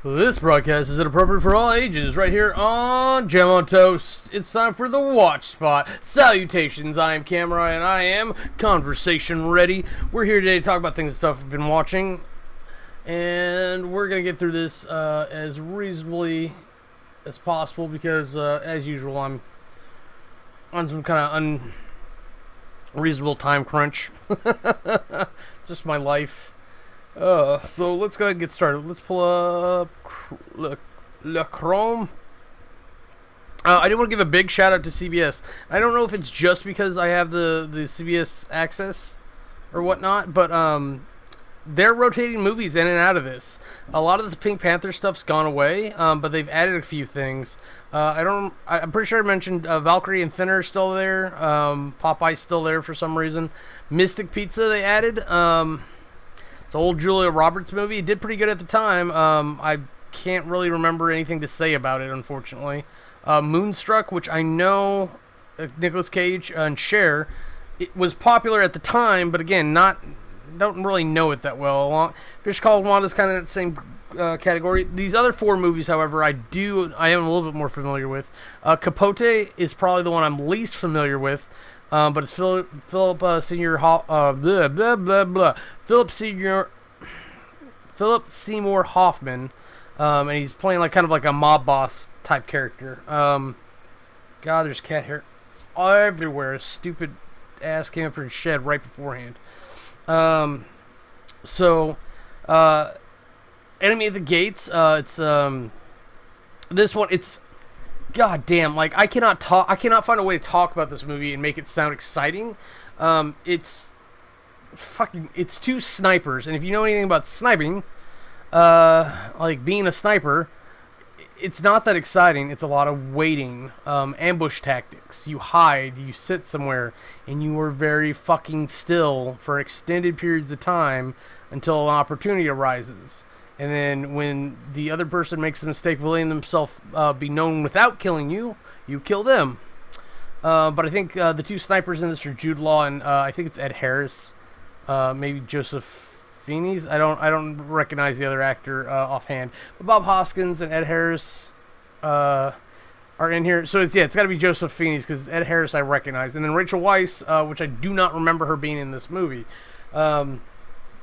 This broadcast is inappropriate for all ages, right here on Jam on Toast. It's time for the Watch Spot. Salutations, I am Kamurai, and I am conversation ready. We're here today to talk about things and stuff we've been watching, and we're going to get through this as reasonably as possible, because, as usual, I'm on some kind of unreasonable time crunch. It's just my life. So let's go ahead and get started. Let's pull up Le Chrome. I do want to give a big shout out to CBS. I don't know if it's just because I have the CBS access or whatnot, but they're rotating movies in and out of this. A lot of the Pink Panther stuff's gone away, but they've added a few things. I'm pretty sure I mentioned Valkyrie and Thinner are still there. Popeye's still there for some reason. Mystic Pizza they added. It's an old Julia Roberts movie. It did pretty good at the time. I can't really remember anything to say about it, unfortunately. Moonstruck, which I know Nicolas Cage and Cher, it was popular at the time, but again, don't really know it that well. Fish Called Wanda's kind of in the same category. These other four movies, however, I am a little bit more familiar with. Capote is probably the one I'm least familiar with. But it's Philip Seymour Hoffman, and he's playing kind of like a mob boss type character. God, there's cat hair everywhere. A stupid ass came up here and shed right beforehand. Enemy at the Gates. It's this one. It's God damn, I cannot find a way to talk about this movie and make it sound exciting. It's two snipers, and if you know anything about sniping, like being a sniper, it's not that exciting. It's a lot of waiting, ambush tactics. You hide, you sit somewhere, and you are very fucking still for extended periods of time until an opportunity arises. And then when the other person makes the mistake of letting themselves be known without killing you, you kill them. But I think the two snipers in this are Jude Law and I think it's Ed Harris, maybe Joseph Fiennes. I don't recognize the other actor offhand. But Bob Hoskins and Ed Harris are in here. So it's got to be Joseph Fiennes, because Ed Harris I recognize, and then Rachel Weisz, which I do not remember her being in this movie.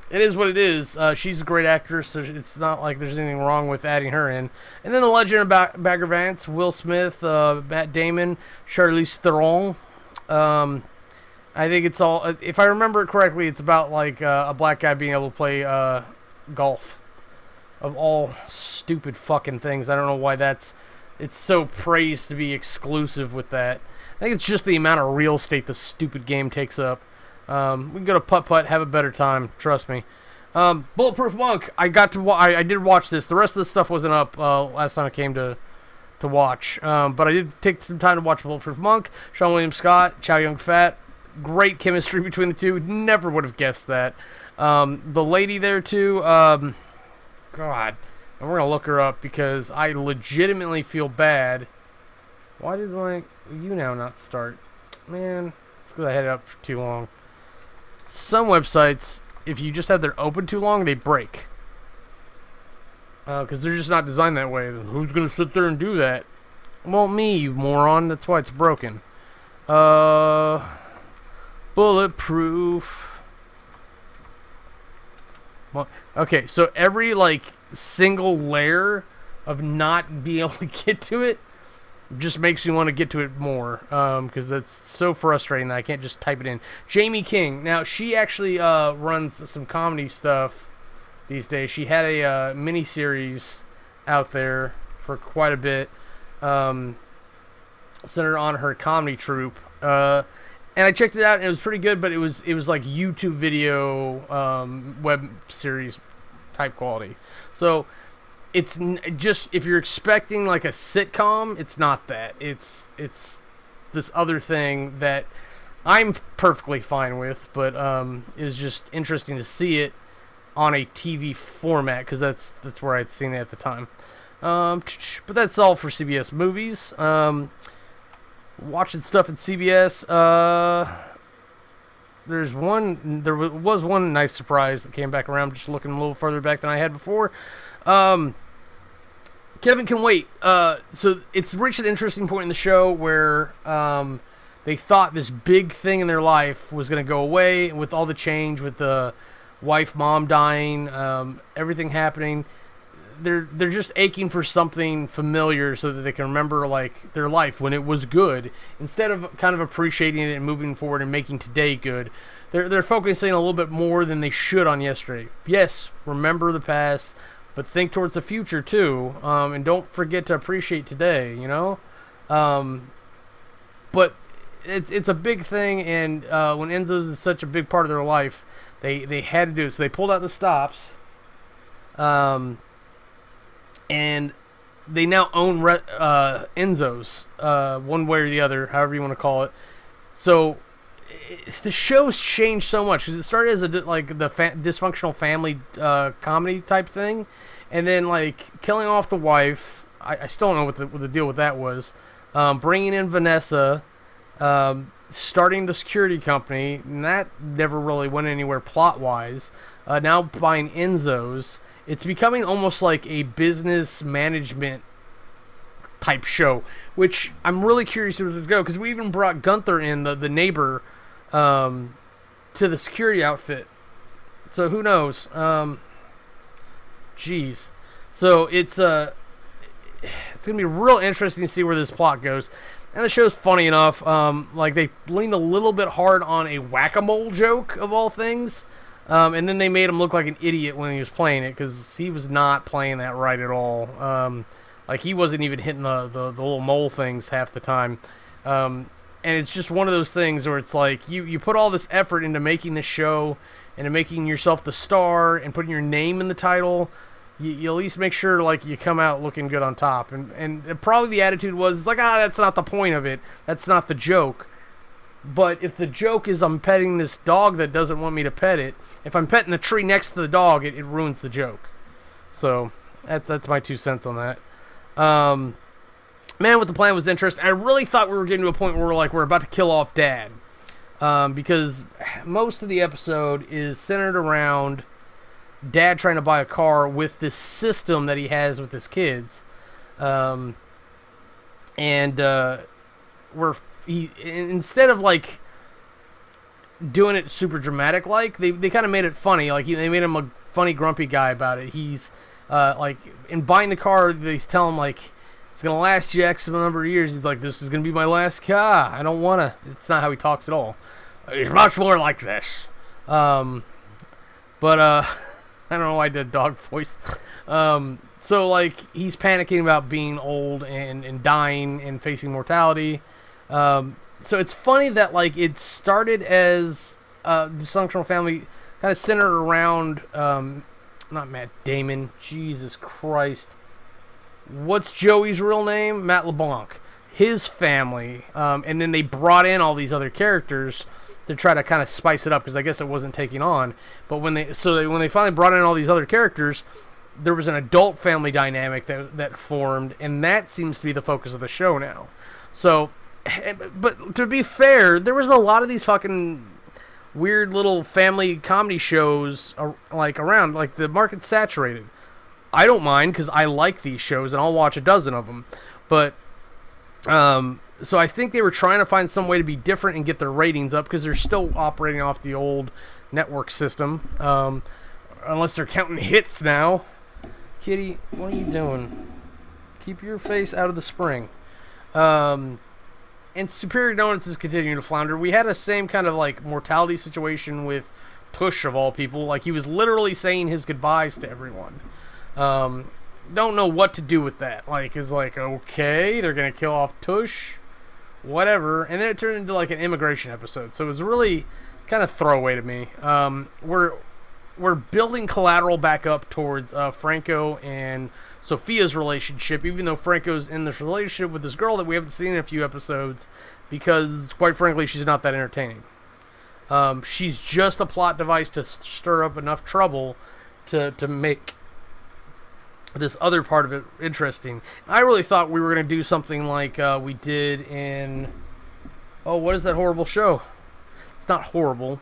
It is what it is. She's a great actress, so it's not like there's anything wrong with adding her in. And then the legend of Bagger Vance, Will Smith, Matt Damon, Charlize Theron. I think it's all, if I remember it correctly, it's about a black guy being able to play golf. Of all stupid fucking things. I don't know why it's so praised to be exclusive with that. I think it's just the amount of real estate the stupid game takes up. We can go to Putt-Putt, have a better time, trust me. Bulletproof Monk, I did watch this. The rest of the stuff wasn't up last time I came to watch. But I did take some time to watch Bulletproof Monk. Sean William Scott, Chow Yun-Fat. Great chemistry between the two. Never would have guessed that. The lady there, too, God. And we're going to look her up, because I legitimately feel bad. Why did you now not start? Man, it's because I had it up for too long. Some websites, if you just have them open too long, they break. Because they're just not designed that way. Who's going to sit there and do that? Well, me, you moron. That's why it's broken. Bulletproof. Well, okay, so every, single layer of not being able to get to it just makes me want to get to it more, because that's so frustrating that I can't just type it in. Jamie King. Now, she actually runs some comedy stuff these days. She had a mini-series out there for quite a bit, centered on her comedy troupe. And I checked it out, and it was pretty good, but it was like YouTube video web series type quality. So it's just, if you're expecting a sitcom, it's not that. It's this other thing that I'm perfectly fine with, but is just interesting to see it on a TV format, because that's where I'd seen it at the time. But that's all for CBS movies. Watching stuff at CBS. There was one nice surprise that came back around, just looking a little further back than I had before. Kevin can wait. So it's reached an interesting point in the show where they thought this big thing in their life was going to go away with all the change, with the wife, mom dying, everything happening. They're just aching for something familiar so that they can remember like their life when it was good, instead of kind of appreciating it and moving forward and making today good. They're focusing a little bit more than they should on yesterday. Yes, remember the past, but think towards the future too, and don't forget to appreciate today. You know, but it's a big thing, and when Enzo's is such a big part of their life, they had to do it. So they pulled out the stops. And they now own Enzo's, one way or the other, however you want to call it. So the show's changed so much, because it started as like the dysfunctional family comedy type thing, and then like killing off the wife. I still don't know what the deal with that was. Bringing in Vanessa, starting the security company, and that never really went anywhere plot wise. Now buying Enzo's. It's becoming almost like a business management type show, which I'm really curious to go, because we even brought Gunther in, the neighbor, to the security outfit. So who knows? Jeez. So it's gonna be real interesting to see where this plot goes. And the show's funny enough. Like they leaned a little bit hard on a whack-a-mole joke of all things. And then they made him look like an idiot when he was playing it, because he was not playing that right at all. Like he wasn't even hitting the little mole things half the time. And it's just one of those things where it's like you put all this effort into making this show, and into making yourself the star, and putting your name in the title. You at least make sure like you come out looking good on top. And probably the attitude was like, that's not the point of it. That's not the joke. But if the joke is I'm petting this dog that doesn't want me to pet it, if I'm petting the tree next to the dog, it ruins the joke. So that's my 2 cents on that. Man with the Plan was interesting. I really thought we were getting to a point where we're about to kill off Dad, because most of the episode is centered around Dad trying to buy a car with this system that he has with his kids, instead of like doing it super dramatic, like they kind of made it funny. Like they made him a funny, grumpy guy about it. He's like in buying the car, they tell him like it's gonna last you X number of years. He's like, this is gonna be my last car. I don't wanna. It's not how he talks at all. He's much more like this. But I don't know why I did a dog voice. So like he's panicking about being old and dying and facing mortality. So it's funny that like it started as a dysfunctional family, kind of centered around not Matt Damon. Jesus Christ, what's Joey's real name? Matt LeBlanc. His family, and then they brought in all these other characters to try to kind of spice it up, because I guess it wasn't taking on. But when they finally brought in all these other characters, there was an adult family dynamic that formed, and that seems to be the focus of the show now. So. But to be fair, there was a lot of these fucking weird little family comedy shows like around. Like the market's saturated. I don't mind, because I like these shows and I'll watch a dozen of them. But so I think they were trying to find some way to be different and get their ratings up, because they're still operating off the old network system, unless they're counting hits now. Kitty, what are you doing? Keep your face out of the spring. And Superior Donuts is continuing to flounder. We had a same kind of like mortality situation with Tush of all people. Like he was literally saying his goodbyes to everyone. Don't know what to do with that. Like it's like, okay, they're gonna kill off Tush, whatever. And then it turned into like an immigration episode. So it was really kind of throwaway to me. We're building collateral back up towards Franco and Sophia's relationship, even though Franco's in this relationship with this girl that we haven't seen in a few episodes, because, quite frankly, she's not that entertaining. She's just a plot device to stir up enough trouble to make this other part of it interesting. I really thought we were going to do something like we did in... Oh, what is that horrible show? It's not horrible.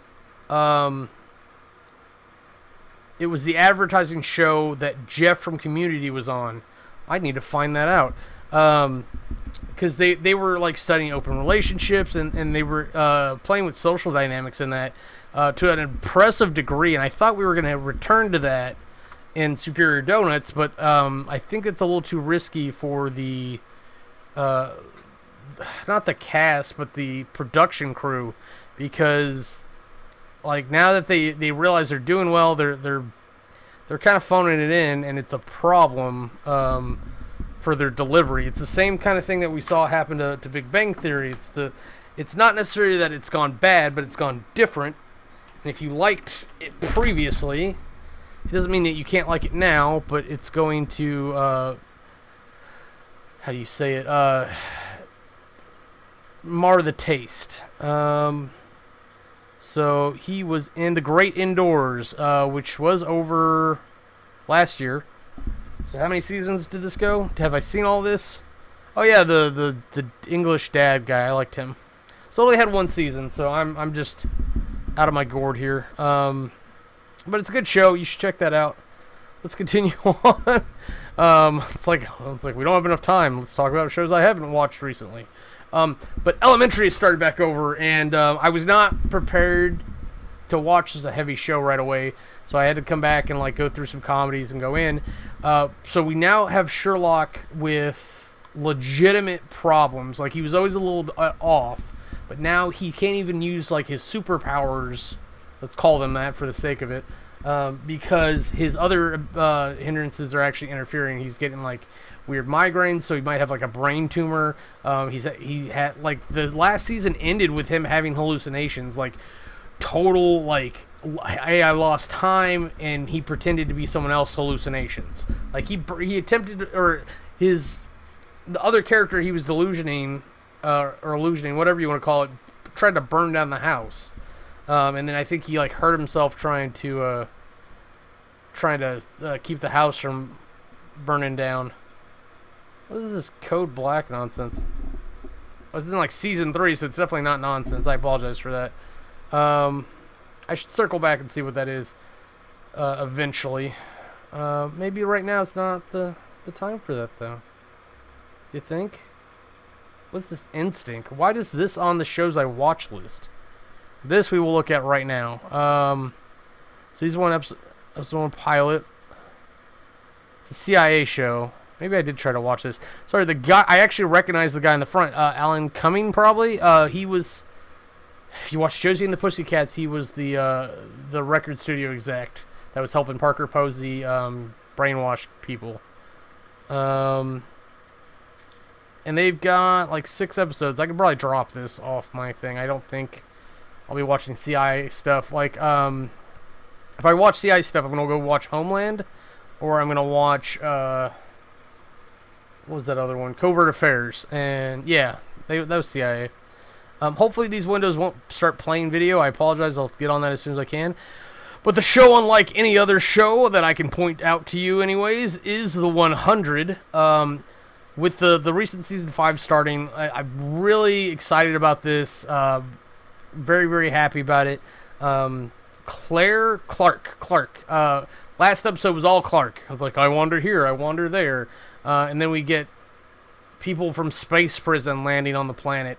It was the advertising show that Jeff from Community was on. I need to find that out. Because they were like studying open relationships, and they were playing with social dynamics in that to an impressive degree. And I thought we were going to return to that in Superior Donuts, but I think it's a little too risky for the not the cast, but the production crew, because like now that they realize they're doing well, they're kind of phoning it in, and it's a problem for their delivery. It's the same kind of thing that we saw happen to Big Bang Theory. It's not necessarily that it's gone bad, but it's gone different. And if you liked it previously, it doesn't mean that you can't like it now, but it's going to how do you say it? Mar the taste. So he was in The Great Indoors, which was over last year. So how many seasons did this go? Have I seen all this? Oh yeah, the English dad guy. I liked him. So I only had one season, so I'm just out of my gourd here. But it's a good show. You should check that out. Let's continue on. It's like we don't have enough time. Let's talk about shows I haven't watched recently. But Elementary started back over, and I was not prepared to watch a heavy show right away. So I had to come back and like go through some comedies and go in. So we now have Sherlock with legitimate problems. Like he was always a little off, but now he can't even use like his superpowers. Let's call them that for the sake of it, because his other hindrances are actually interfering. He's getting like weird migraines, so he might have like a brain tumor. He had like the last season ended with him having hallucinations, like total like. I lost time, and he pretended to be someone else hallucinations. Like he attempted, or the other character he was delusioning, or illusioning, whatever you want to call it, tried to burn down the house. And then I think he like hurt himself trying to keep the house from burning down. What is this Code Black nonsense? I was in like season 3, so it's definitely not nonsense. I apologize for that. I should circle back and see what that is eventually. Maybe right now it's not the time for that, though. You think? What's this Instinct? Why is this on the shows I watch list? This we will look at right now. So he's one episode 1 pilot. It's a CIA show. Maybe I did try to watch this. Sorry, the guy, I actually recognize the guy in the front. Alan Cumming, probably. He was... If you watch Josie and the Pussycats, he was the record studio exec that was helping Parker Posey brainwash people. And they've got like 6 episodes. I could probably drop this off my thing. I don't think I'll be watching CIA stuff. Like, if I watch CIA stuff, I'm going to go watch Homeland, or I'm going to watch, what was that other one? Covert Affairs. And yeah, that was CIA. Hopefully these windows won't start playing video. I apologize. I'll get on that as soon as I can. But the show, unlike any other show that I can point out to you anyways, is The 100. With the recent Season 5 starting, I'm really excited about this. Very, very happy about it. Clark. Last episode was all Clark. I was like, I wander here, I wander there. And then we get people from space prison landing on the planet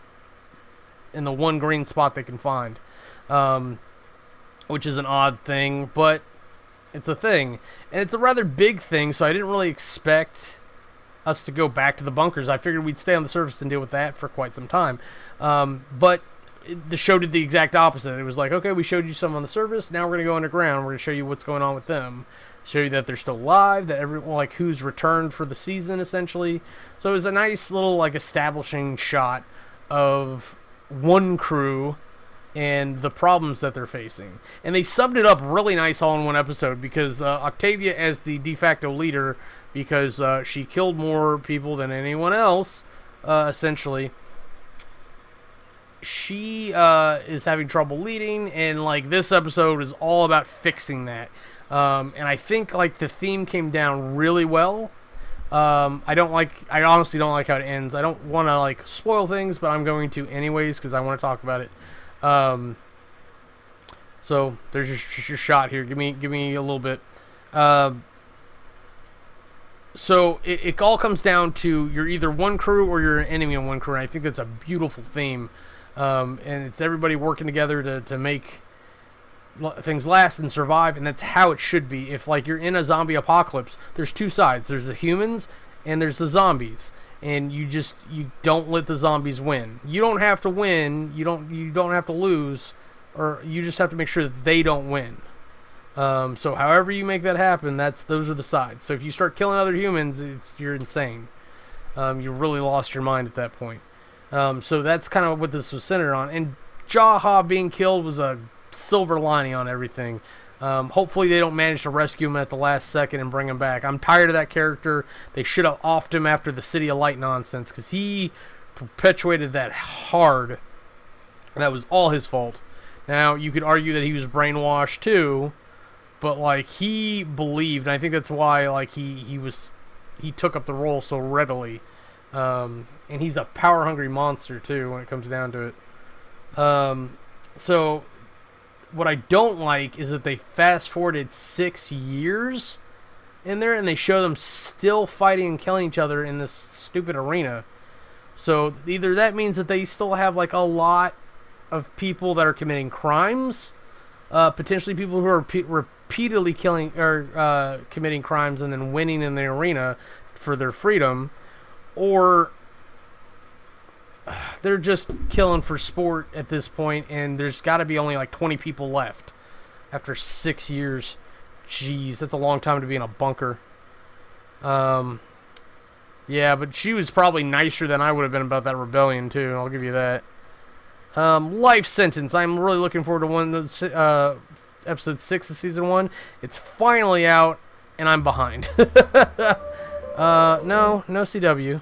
in the one green spot they can find, which is an odd thing, but it's a thing, and it's a rather big thing, so I didn't really expect us to go back to the bunkers. I figured we'd stay on the surface and deal with that for quite some time, but the show did the exact opposite. It was like, okay, we showed you some on the surface, now we're going to go underground, we're going to show you what's going on with them, show you that they're still alive, that everyone, like, who's returned for the season, essentially. So it was a nice little, like, establishing shot of one crew and the problems that they're facing, and they summed it up really nice all in one episode, because Octavia, as the de facto leader, because she killed more people than anyone else, essentially, she is having trouble leading, and like this episode is all about fixing that, and I think like the theme came down really well. I honestly don't like how it ends. I don't want to like spoil things, but I'm going to anyways because I want to talk about it. So there's your shot here. Give me a little bit. So it all comes down to you're either one crew or you're an enemy in one crew. And I think that's a beautiful theme, and it's everybody working together to make things last and survive, and that's how it should be. If like you're in a zombie apocalypse, there's two sides. There's the humans and there's the zombies, and you don't let the zombies win. You don't have to win. You don't have to lose, or you just have to make sure that they don't win. So however you make that happen, those are the sides. So if you start killing other humans, you're insane. You really lost your mind at that point. So that's kind of what this was centered on. And Jaha being killed was a silver lining on everything. Hopefully they don't manage to rescue him at the last second and bring him back. I'm tired of that character. They should have offed him after the City of Light nonsense, because he perpetuated that hard. And that was all his fault. Now, you could argue that he was brainwashed too, but like he believed, and I think that's why like he took up the role so readily. And he's a power-hungry monster too when it comes down to it. So what I don't like is that they fast-forwarded 6 years in there, and they show them still fighting and killing each other in this stupid arena. So either that means that they still have like a lot of people that are committing crimes, potentially people who are repeatedly killing or committing crimes and then winning in the arena for their freedom, or they're just killing for sport at this point, and there's got to be only like 20 people left after 6 years. Jeez, that's a long time to be in a bunker. Yeah, but she was probably nicer than I would have been about that rebellion too, I'll give you that. Life Sentence. I'm really looking forward to episode 6 of season 1. It's finally out, and I'm behind. No CW.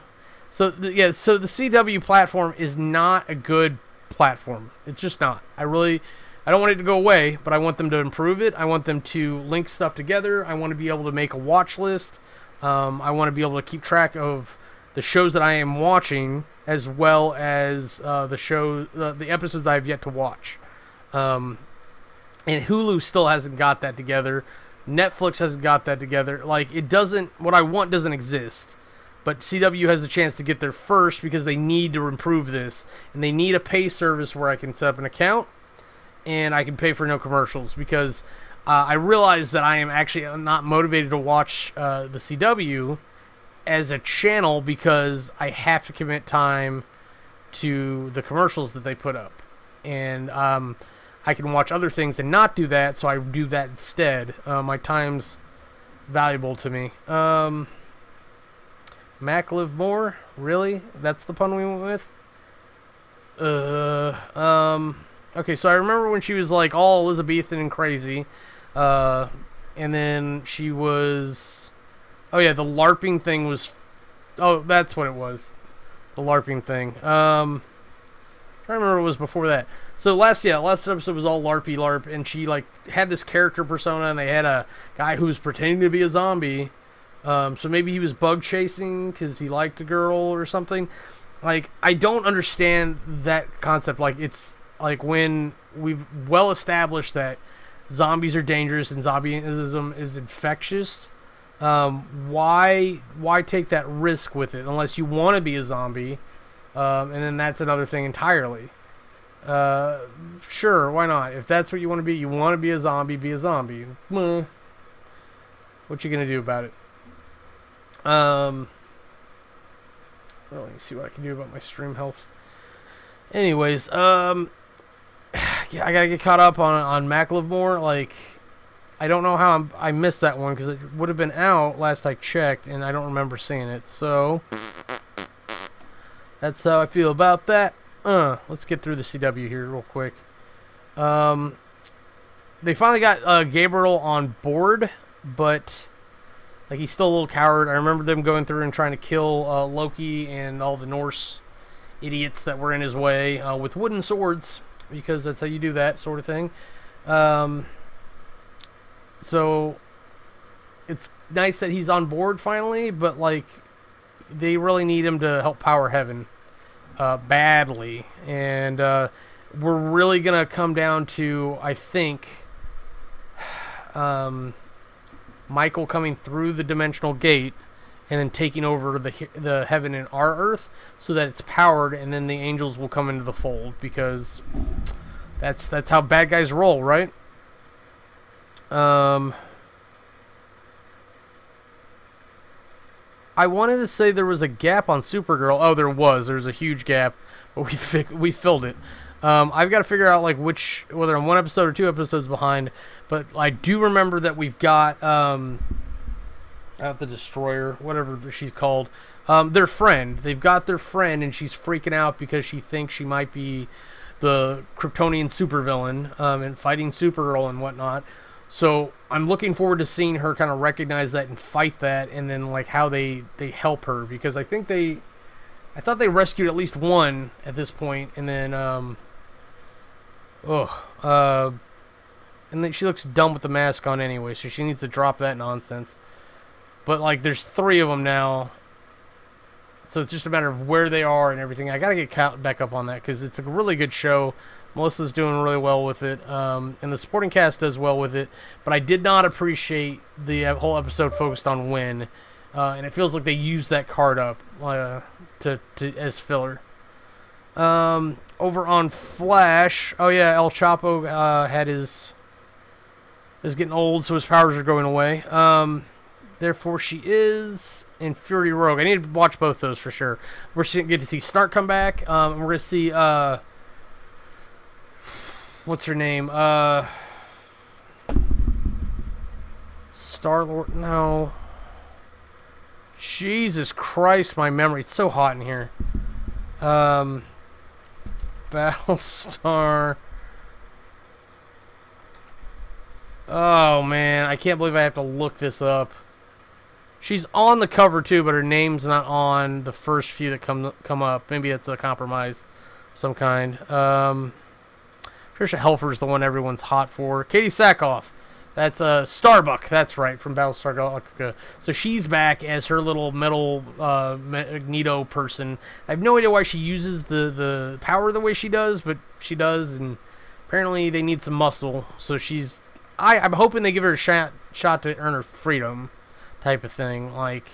So the CW platform is not a good platform. It's just not. I don't want it to go away, but I want them to improve it. I want them to link stuff together. I want to be able to make a watch list. I want to be able to keep track of the shows that I am watching, as well as the episodes I have yet to watch. And Hulu still hasn't got that together. Netflix hasn't got that together. Like, what I want doesn't exist. But CW has a chance to get there first because they need to improve this. And they need a pay service where I can set up an account and I can pay for no commercials. Because I realize that I am actually not motivated to watch the CW as a channel because I have to commit time to the commercials that they put up. And I can watch other things and not do that, so I do that instead. My time's valuable to me. Mac Live More? Really? That's the pun we went with? Okay, so I remember when she was like all Elizabethan and crazy. And then she was... Oh yeah, the LARPing thing was... Oh, that's what it was. The LARPing thing. I remember it was before that. So last episode was all LARP, and she like had this character persona, and they had a guy who was pretending to be a zombie. So maybe he was bug chasing because he liked a girl or something. Like, I don't understand that concept. Like, it's like when we've well established that zombies are dangerous and zombieism is infectious. Why take that risk with it unless you want to be a zombie? And then that's another thing entirely. Sure, why not? If that's what you want to be a zombie, be a zombie. What you gonna do about it? Well, let me see what I can do about my stream health. Anyways, yeah, I gotta get caught up on Mac Live More. Like, I don't know how I missed that one because it would have been out last I checked, and I don't remember seeing it. So that's how I feel about that. Let's get through the CW here real quick. They finally got Gabriel on board, but like he's still a little coward. I remember them going through and trying to kill Loki and all the Norse idiots that were in his way with wooden swords, because that's how you do that sort of thing. So it's nice that he's on board finally, but like they really need him to help power Heaven badly, and we're really gonna come down to, I think, Michael coming through the dimensional gate and then taking over the heaven and our earth so that it's powered, and then the angels will come into the fold, because that's how bad guys roll, right? I wanted to say there was a gap on Supergirl. Oh, there was. There's a huge gap, but we filled it. I've got to figure out like whether I'm 1 episode or 2 episodes behind, but I do remember that we've got the Destroyer, whatever she's called, their friend. They've got their friend, and she's freaking out because she thinks she might be the Kryptonian supervillain and fighting Supergirl and whatnot. So I'm looking forward to seeing her kind of recognize that and fight that, and then like how they help her, because I thought they rescued at least one at this point, and then and then she looks dumb with the mask on anyway, so she needs to drop that nonsense. But like there's 3 of them now, so it's just a matter of where they are and everything. I gotta get caught back up on that because it's a really good show. Melissa's doing really well with it, and the supporting cast does well with it. But I did not appreciate the whole episode focused on Wynn, and it feels like they used that card up as filler. Over on Flash, oh yeah, El Chapo is getting old, so his powers are going away. Therefore, she is in Fury Rogue. I need to watch both those for sure. We're going to get to see Stark come back, and we're going to see what's her name? Star-Lord? No. Jesus Christ, my memory. It's so hot in here. Battlestar. Oh, man. I can't believe I have to look this up. She's on the cover, too, but her name's not on the first few that come up. Maybe it's a compromise of some kind. Trisha Helfer's the one everyone's hot for. Katie Sackhoff. That's Starbuck. That's right, from Battlestar Galactica. So she's back as her little metal Magneto person. I have no idea why she uses the power the way she does, but she does, and apparently they need some muscle. So she's... I'm hoping they give her a shot to earn her freedom type of thing. Like,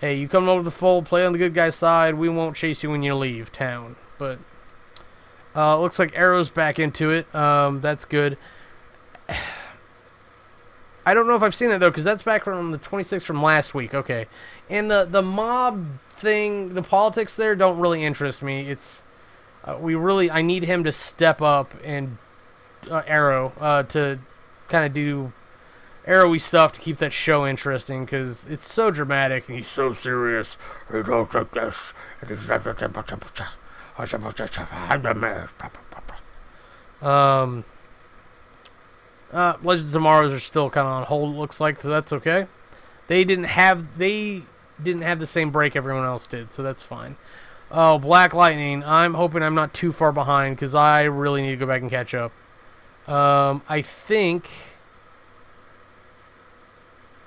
hey, you come over the fold, play on the good guy's side, we won't chase you when you leave town. But... looks like Arrow's back into it. That's good. I don't know if I've seen that, though, because that's back from the 26th from last week. Okay. And the mob thing, the politics there don't really interest me. It's... I need him to step up and... Arrow, to kind of do arrowy stuff to keep that show interesting, because it's so dramatic, and he's so serious. He don't take this. Legends of Tomorrow's are still kind of on hold, it looks like, so that's okay. They didn't have the same break everyone else did, so that's fine. Oh, Black Lightning. I'm hoping I'm not too far behind, because I really need to go back and catch up. I think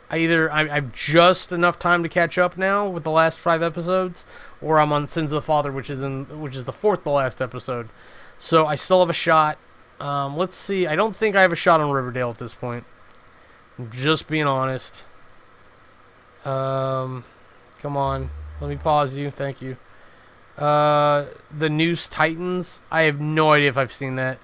I've just enough time to catch up now with the last 5 episodes, or I'm on Sins of the Father, which is the 4th to last episode. So I still have a shot. Let's see. I don't think I have a shot on Riverdale at this point. I'm just being honest. Come on. Let me pause you. Thank you. The Noose Titans. I have no idea if I've seen that.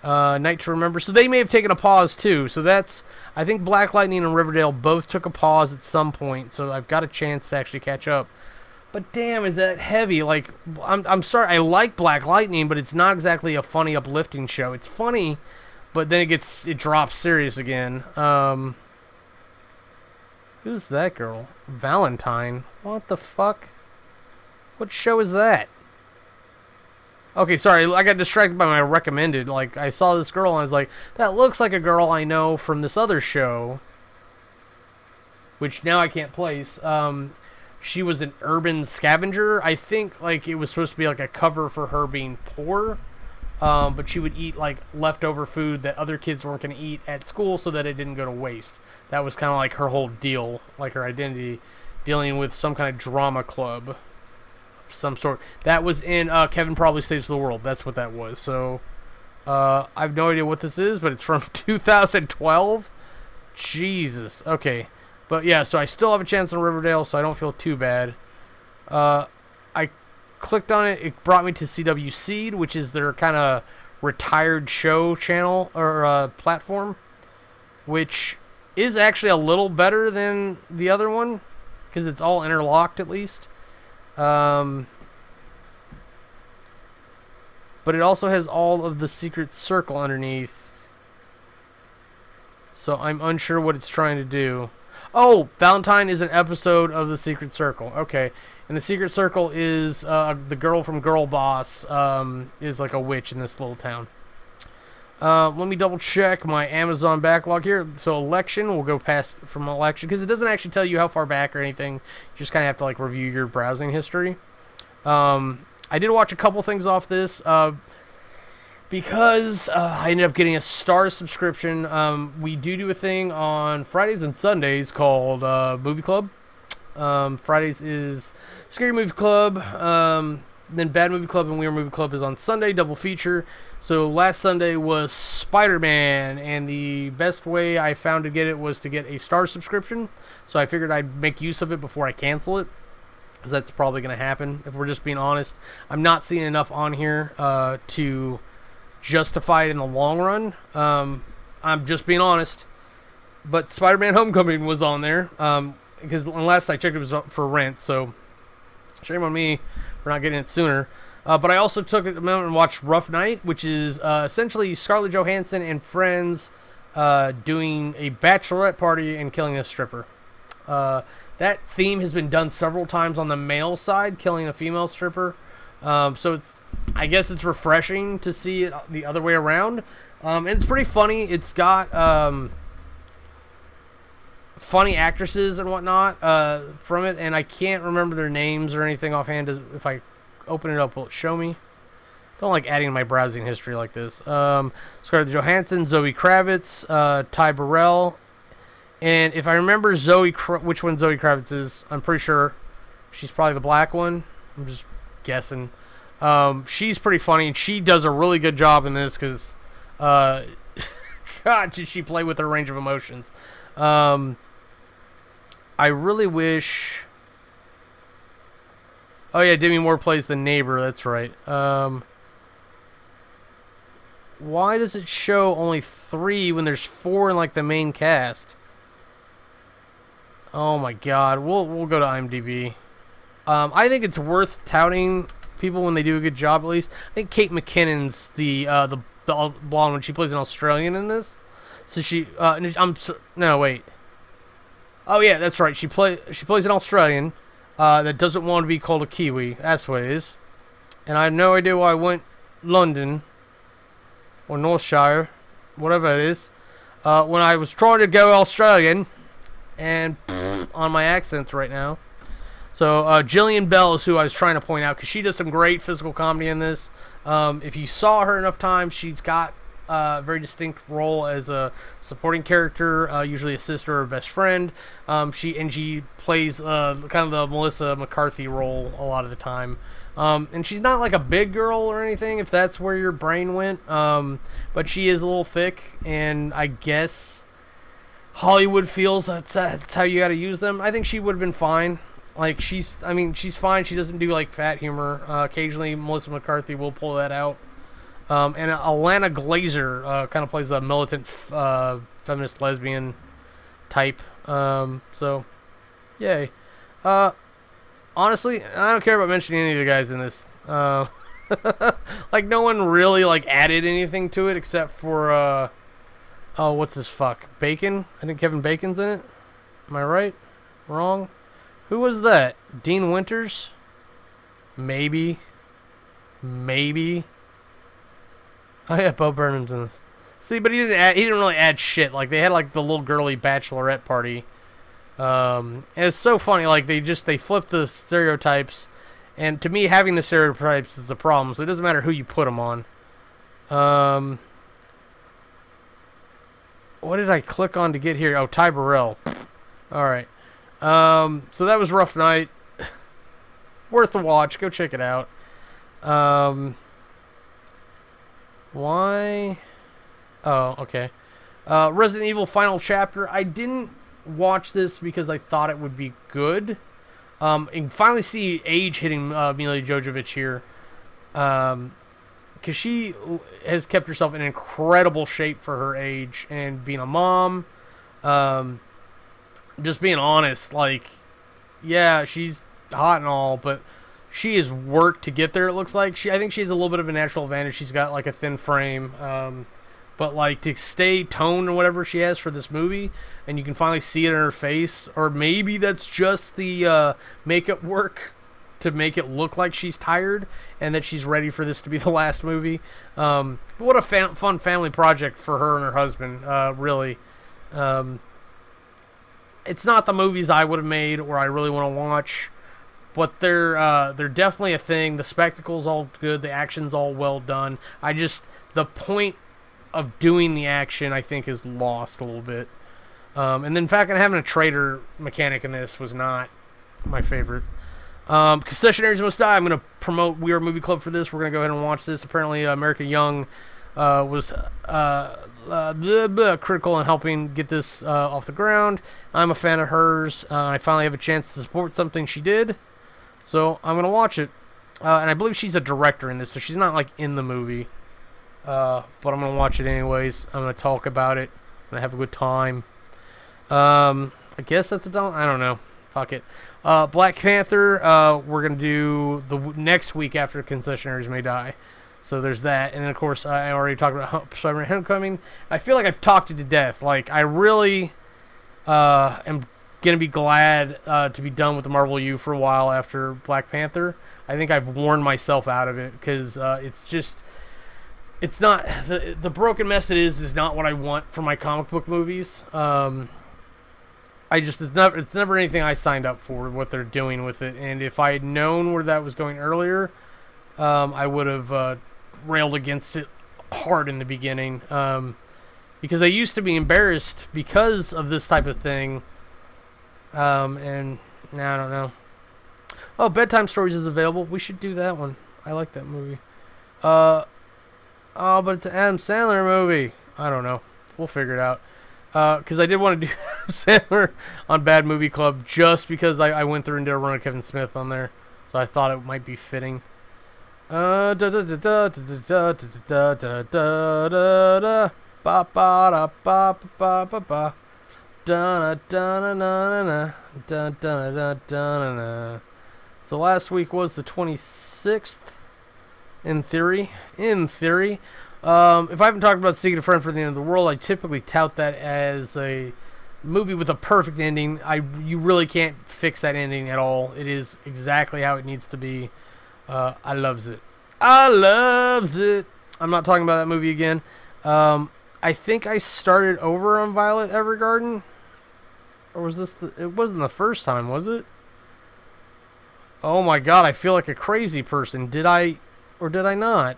Night to Remember. So they may have taken a pause too. So that's... I think Black Lightning and Riverdale both took a pause at some point. So I've got a chance to actually catch up. But damn, is that heavy? Like, I'm sorry. I like Black Lightning, but it's not exactly a funny, uplifting show. It's funny, but then it drops serious again. Who's that girl? Valentine. What the fuck? What show is that? Okay, sorry, I got distracted by my recommended. Like, I saw this girl and I was like, that looks like a girl I know from this other show, which now I can't place. She was an urban scavenger. I think, like, it was supposed to be like a cover for her being poor, but she would eat, like, leftover food that other kids weren't going to eat at school so that it didn't go to waste. That was kind of like her whole deal, like her identity, dealing with some kind of drama club. Some sort. That was in Kevin Probably Saves the World. That's what that was. So I have no idea what this is, but it's from 2012. Jesus. Okay. But yeah, so I still have a chance on Riverdale, so I don't feel too bad. I clicked on it. It brought me to CW Seed, which is their kind of retired show channel or platform, which is actually a little better than the other one because it's all interlocked at least. But it also has all of the Secret Circle underneath. So I'm unsure what it's trying to do. Oh, Valentine is an episode of the Secret Circle. Okay. And the Secret Circle is the girl from Girl Boss is like a witch in this little town. Let me double check my Amazon backlog here. So election, we'll go past from election because it doesn't actually tell you how far back or anything. You just kind of have to like review your browsing history. I did watch a couple things off this because I ended up getting a Star subscription. We do a thing on Fridays and Sundays called Movie Club. Fridays is Scary Movie Club, then Bad Movie Club and Weird Movie Club is on Sunday, double feature. So last Sunday was Spider-Man, and the best way I found to get it was to get a Star subscription. So I figured I'd make use of it before I cancel it, because that's probably going to happen, if we're just being honest. I'm not seeing enough on here to justify it in the long run. I'm just being honest. But Spider-Man Homecoming was on there, because last I checked it was for rent, so shame on me for not getting it sooner. But I also took a moment and watched Rough Night, which is essentially Scarlett Johansson and friends doing a bachelorette party and killing a stripper. That theme has been done several times on the male side, killing a female stripper. So I guess it's refreshing to see it the other way around. And it's pretty funny. It's got funny actresses and whatnot from it, and I can't remember their names or anything offhand. If I open it up, will it show me? Don't like adding my browsing history like this. Scarlett Johansson, Zoe Kravitz, Ty Burrell, and if I remember which one Zoe Kravitz is, I'm pretty sure she's probably the black one. I'm just guessing. She's pretty funny, and she does a really good job in this because, God, did she play with her range of emotions. I really wish... Oh yeah, Demi Moore plays the neighbor, that's right. Why does it show only 3 when there's 4 in like the main cast? Oh my god, we'll go to IMDb. I think it's worth touting people when they do a good job at least. I think Kate McKinnon's the blonde one. She plays an Australian in this. So no, wait. Oh yeah, that's right. She plays an Australian that doesn't want to be called a Kiwi. That's what it is. And I have no idea why I went London or Northshire, whatever it is, when I was trying to go Australian, and on my accents right now. So Jillian Bell is who I was trying to point out because she does some great physical comedy in this. If you saw her enough times, she's got a very distinct role as a supporting character, usually a sister or best friend. She plays kind of the Melissa McCarthy role a lot of the time. And she's not like a big girl or anything, if that's where your brain went. But she is a little thick, and I guess Hollywood feels that's how you got to use them. I think she would have been fine. Like she's fine. She doesn't do like fat humor. Occasionally, Melissa McCarthy will pull that out. And Alana Glazer kind of plays a militant feminist lesbian type. So, yay. Honestly, I don't care about mentioning any of the guys in this. Like, no one really, like, added anything to it except for, oh, what's this fuck? Bacon? I think Kevin Bacon's in it. Am I right? Wrong? Who was that? Dean Winters? Maybe. Maybe. Oh, yeah, Bo Burnham's in this. See, but he didn't really add shit. Like, they had, like, the little girly bachelorette party. And it's so funny, like they flip the stereotypes, and to me having the stereotypes is the problem, so it doesn't matter who you put them on. What did I click on to get here? Oh, Ty Burrell. Alright. So that was Rough Night. Worth a watch, go check it out. Why? Oh, okay. Resident Evil Final Chapter. I didn't watch this because I thought it would be good. And finally see age hitting Mila Jovovich here. Because she has kept herself in incredible shape for her age and being a mom. Just being honest, like, yeah, she's hot and all, but she has worked to get there, it looks like. I think she has a little bit of a natural advantage. She's got, like, a thin frame. But, like, to stay toned or whatever she has for this movie, and you can finally see it in her face, or maybe that's just the makeup work to make it look like she's tired and that she's ready for this to be the last movie. But what a fun family project for her and her husband, really. It's not the movies I would have made or I really want to watch, but they're definitely a thing. The spectacle's all good. The action's all well done. The point of doing the action, I think, is lost a little bit. And then, in fact, having a traitor mechanic in this was not my favorite. Concessionaires Must Die. I'm going to promote We Are Movie Club for this. We're going to go ahead and watch this. Apparently, America Young was critical in helping get this off the ground. I'm a fan of hers. I finally have a chance to support something she did. So I'm going to watch it. And I believe she's a director in this, so she's not, like, in the movie. But I'm going to watch it anyways. I'm going to talk about it. I'm going to have a good time. I guess that's I don't know. Fuck it. Black Panther, we're going to do the next week after Concessionaires May Die. So there's that. And then, of course, I already talked about Spider-Man Homecoming. I feel like I've talked it to death. Like, I really am going to be glad to be done with the Marvel U for a while after Black Panther. I think I've worn myself out of it because it's just... It's not... The broken mess it is not what I want for my comic book movies. It's never anything I signed up for, what they're doing with it. And if I had known where that was going earlier, I would have railed against it hard in the beginning. Because I used to be embarrassed because of this type of thing. And now I don't know. Oh, Bedtime Stories is available. We should do that one. I like that movie. Oh, but it's an Adam Sandler movie. I don't know. We'll figure it out. Because I did want to do Adam Sandler on Bad Movie Club just because I went through and did a run of Kevin Smith on there. So I thought it might be fitting. So last week was the 26th. In theory. If I haven't talked about Seeking a Friend for the End of the World, I typically tout that as a movie with a perfect ending. You really can't fix that ending at all. It is exactly how it needs to be. I loves it. I'm not talking about that movie again. I think I started over on Violet Evergarden. Or was this it wasn't the first time, was it? Oh my god, I feel like a crazy person. Did I... Or did I not?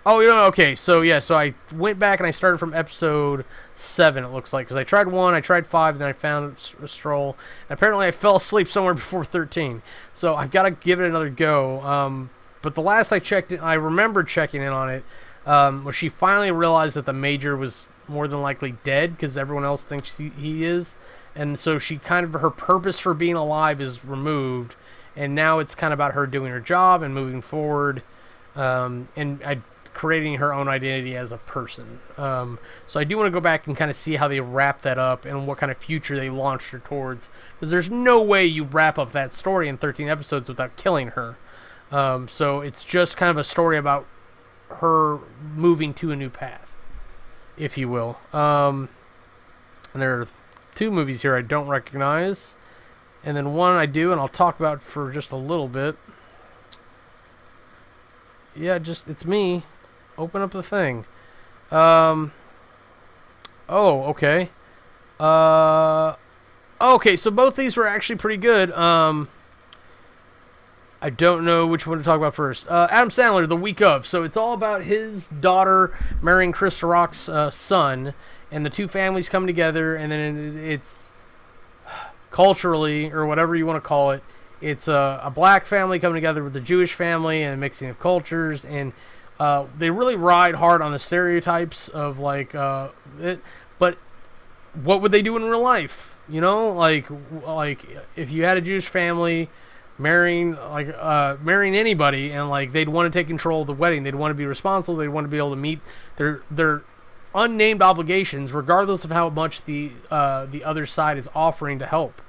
Oh, okay. So, yeah. So, I went back and I started from episode 7, it looks like. Because I tried 1, I tried 5, and then I found a stroll. And apparently, I fell asleep somewhere before 13. So, I've got to give it another go. But the last I checked it, I remember checking in on it, where she finally realized that the Major was more than likely dead. Because everyone else thinks he is. And so, she kind of... Her purpose for being alive is removed. And now it's kind of about her doing her job and moving forward, and creating her own identity as a person. So I do want to go back and kind of see how they wrap that up and what kind of future they launched her towards. Because there's no way you wrap up that story in 13 episodes without killing her. So it's just kind of a story about her moving to a new path, if you will. And there are 2 movies here I don't recognize. And then one I do, and I'll talk about for just a little bit. Yeah, it's me. Open up the thing. Oh, okay. Okay, so both these were actually pretty good. I don't know which one to talk about first. Adam Sandler, The Week Of. So it's all about his daughter marrying Chris Rock's son, and the 2 families come together, and then it's... culturally, or whatever you want to call it, it's a black family coming together with a Jewish family and a mixing of cultures, and they really ride hard on the stereotypes of, like, but what would they do in real life? You know, like if you had a Jewish family marrying anybody, and like they'd want to take control of the wedding, they'd want to be responsible, they'd want to be able to meet their unnamed obligations, regardless of how much the other side is offering to help.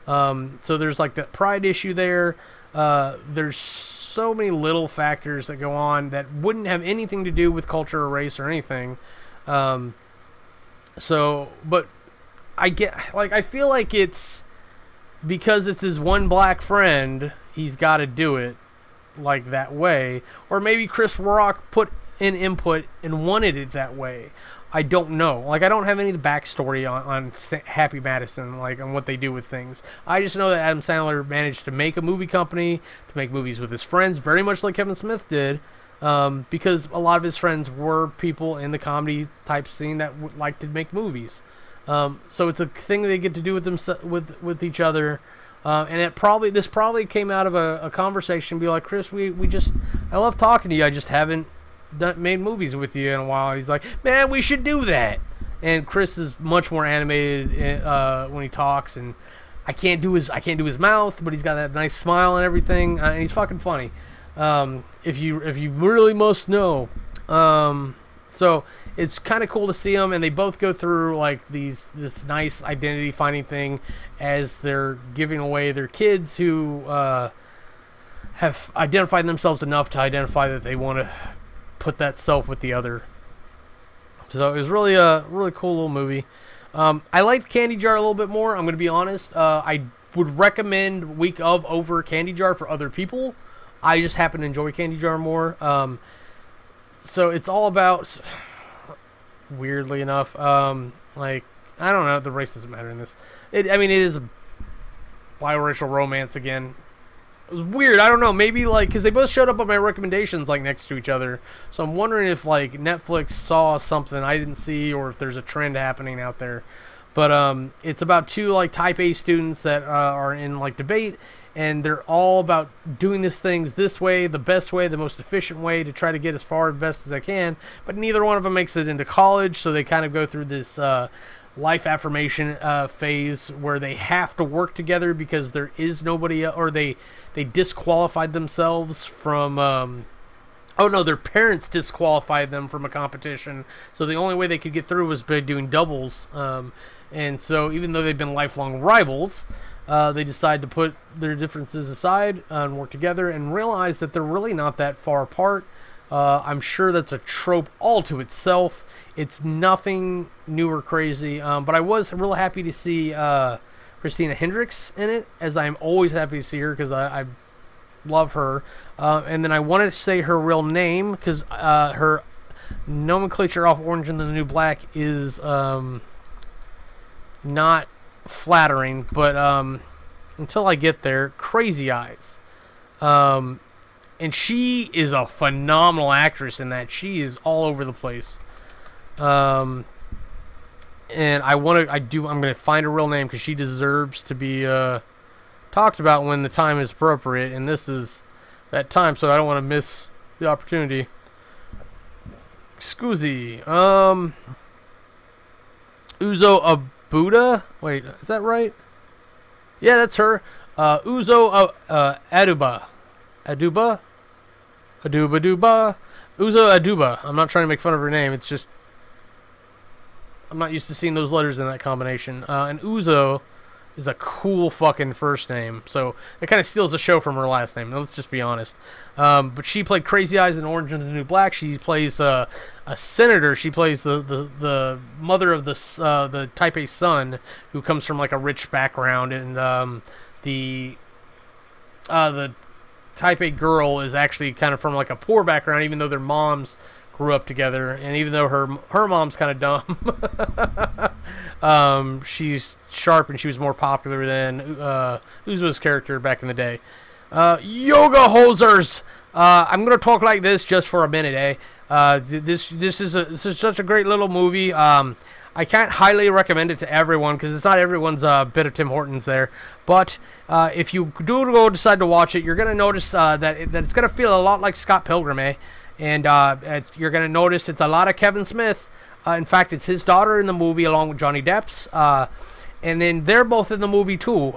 So there's like that pride issue there. There's so many little factors that go on that wouldn't have anything to do with culture or race or anything. But I feel like it's because it's his one black friend, he's got to do it like that way. Or maybe Chris Rock put in input and wanted it that way. I don't know. Like, I don't have any of the backstory on Happy Madison, like, on what they do with things. I just know that Adam Sandler managed to make a movie company, to make movies with his friends, very much like Kevin Smith did, because a lot of his friends were people in the comedy type scene that would like to make movies. So it's a thing they get to do with them with each other. And this probably came out of a conversation, be like, Chris, I love talking to you, I just haven't made movies with you in a while. He's like, man, we should do that. And Chris is much more animated when he talks, and I can't do his mouth, but he's got that nice smile and everything, and he's fucking funny. If you really must know. So it's kind of cool to see them, and they both go through like this nice identity finding thing as they're giving away their kids who have identified themselves enough to identify that they want to put that self with the other. So it was really a really cool little movie. I liked Candy Jar a little bit more, I'm going to be honest. I would recommend Week of over Candy Jar for other people. I just happen to enjoy Candy Jar more. So it's all about, weirdly enough, like, I don't know, the race doesn't matter in this. It is a biracial romance again. It was weird. I don't know. Maybe like because they both showed up on my recommendations like next to each other. So I'm wondering if like Netflix saw something I didn't see, or if there's a trend happening out there. But it's about two like Type A students that are in like debate, and they're all about doing these things this way, the best way, the most efficient way to try to get as far and best as they can. But neither one of them makes it into college, so they kind of go through this life affirmation phase where they have to work together because there is nobody, or they disqualified themselves from their parents disqualified them from a competition, so the only way they could get through was by doing doubles, and so even though they've been lifelong rivals, they decide to put their differences aside and work together and realize that they're really not that far apart. I'm sure that's a trope all to itself. It's nothing new or crazy, but I was real happy to see Christina Hendricks in it, as I'm always happy to see her because I love her. And then I wanted to say her real name because her nomenclature off Orange and the New Black is not flattering, but until I get there, Crazy Eyes. And she is a phenomenal actress in that. She is all over the place. And I'm going to find her real name because she deserves to be talked about when the time is appropriate, and this is that time, so I don't want to miss the opportunity. Scusi. Uzo Abuda? Wait, is that right? Yeah, that's her. Uzo Aduba. Aduba? Aduba. Uzo Aduba. I'm not trying to make fun of her name, it's just I'm not used to seeing those letters in that combination. And Uzo is a cool fucking first name, so it kind of steals the show from her last name. Let's just be honest. But she played Crazy Eyes in Orange and the New Black. She plays a senator. She plays the mother of the Type A son, who comes from like a rich background, and the Type A girl is actually kind of from like a poor background, even though their moms grew up together, and even though her mom's kind of dumb, she's sharp, and she was more popular than Uzo's character back in the day. Yoga hosers! I'm gonna talk like this just for a minute, eh? This is such a great little movie. I can't highly recommend it to everyone because it's not everyone's bit of Tim Hortons there. But if you do decide to watch it, you're gonna notice that it's gonna feel a lot like Scott Pilgrim, eh? And you're going to notice it's a lot of Kevin Smith. In fact, it's his daughter in the movie along with Johnny Depp's. And then they're both in the movie too.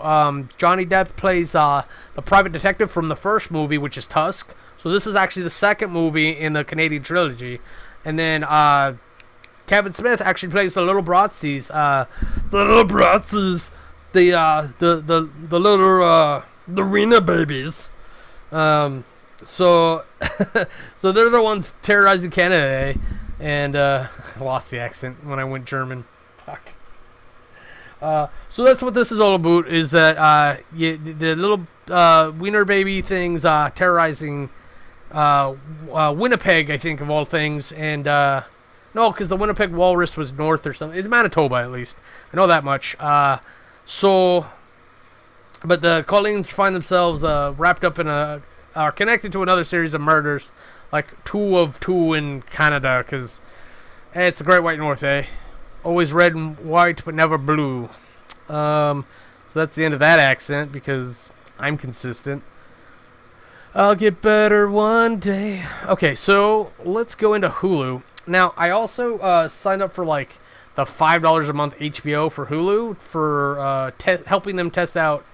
Johnny Depp plays the private detective from the first movie, which is Tusk. So this is actually the second movie in the Canadian trilogy. And then Kevin Smith actually plays the little Bratzies. The little the Rena babies. So so they're the ones terrorizing Canada, eh? And I lost the accent when I went German. Fuck. So that's what this is all about, is that the little wiener baby things terrorizing Winnipeg, I think, of all things. And no, because the Winnipeg Walrus was north or something. It's Manitoba, at least. I know that much. But the Collins find themselves wrapped up in are connected to another series of murders, like 2 of 2 in Canada, because it's the Great White North, eh? Always red and white, but never blue. So that's the end of that accent, because I'm consistent. I'll get better one day. Okay, so let's go into Hulu. Now, I also signed up for, like, the $5 a month HBO for Hulu for helping them test out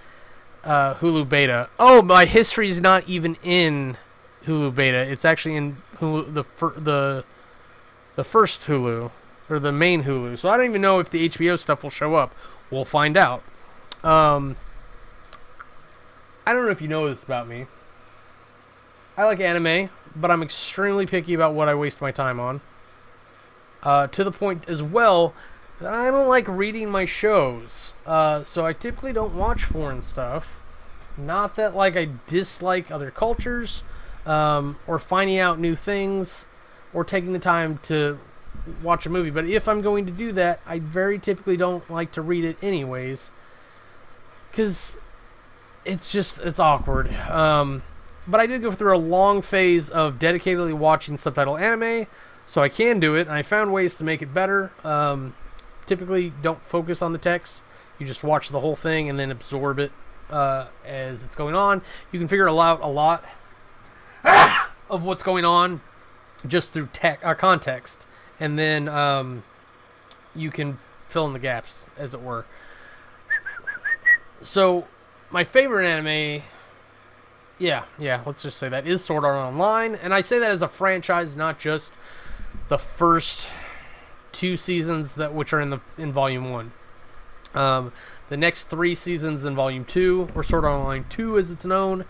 Hulu Beta. Oh, my history is not even in Hulu Beta. It's actually in Hulu, the first Hulu. Or the main Hulu. So I don't even know if the HBO stuff will show up. We'll find out. I don't know if you know this about me. I like anime, but I'm extremely picky about what I waste my time on. To the point as well that I don't like reading my shows. So I typically don't watch foreign stuff. Not that like I dislike other cultures, or finding out new things, or taking the time to watch a movie, but if I'm going to do that, I very typically don't like to read it anyways, because it's awkward. But I did go through a long phase of dedicatedly watching subtitle anime, so I can do it, and I found ways to make it better. Typically don't focus on the text, you just watch the whole thing and then absorb it as it's going on. You can figure out a lot of what's going on just through context. And then you can fill in the gaps, as it were. So, my favorite anime, yeah, let's just say that, is Sword Art Online. And I say that as a franchise, not just the first 2 seasons which are in Volume 1. The next 3 seasons in Volume 2, or Sword Art Online 2 as it's known,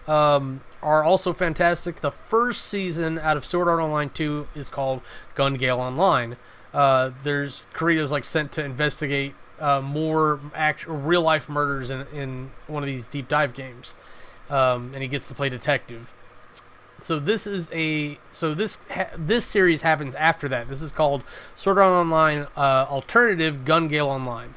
are also fantastic. The first season out of Sword Art Online 2 is called Gun Gale Online. There's Kirito's like sent to investigate more real life murders in one of these deep dive games, and he gets to play detective. So this series happens after that. This is called Sword Art Online Alternative Gun Gale Online.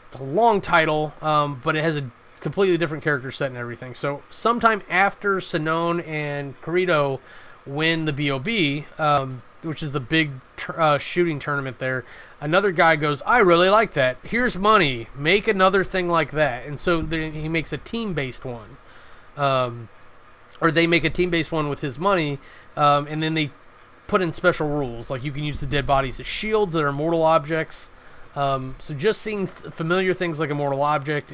It's a long title, but it has a completely different character set and everything. So sometime after Sinone and Kirito win the BOB, which is the big shooting tournament there, another guy goes, I really like that. Here's money. Make another thing like that. And so he makes a team-based one. Or they make a team-based one with his money, and then they put in special rules. Like you can use the dead bodies as shields that are mortal objects. So just seeing familiar things like a mortal object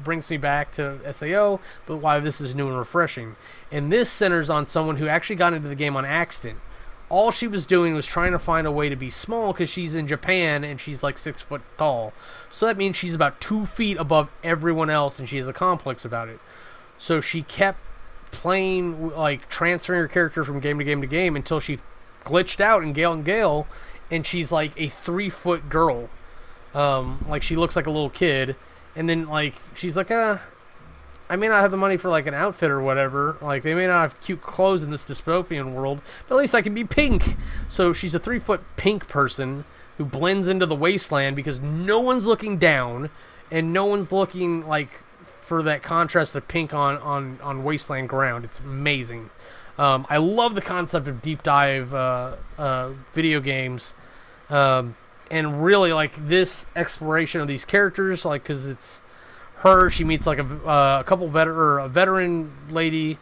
brings me back to SAO, but why this is new and refreshing. And this centers on someone who actually got into the game on accident. All she was doing was trying to find a way to be small because she's in Japan and she's like 6 foot tall. So that means she's about 2 feet above everyone else, and she has a complex about it. So she kept playing, like transferring her character from game to game to game until she glitched out in Gale and Gale. And she's like a 3 foot girl. Like she looks like a little kid. And then like she's like, I may not have the money for like an outfit or whatever. Like they may not have cute clothes in this dystopian world, but at least I can be pink. So she's a 3 foot pink person who blends into the wasteland because no one's looking down and no one's looking like for that contrast of pink on wasteland ground. It's amazing. I love the concept of deep dive video games, and really like this exploration of these characters, like because it's her. She meets like a couple a veteran lady,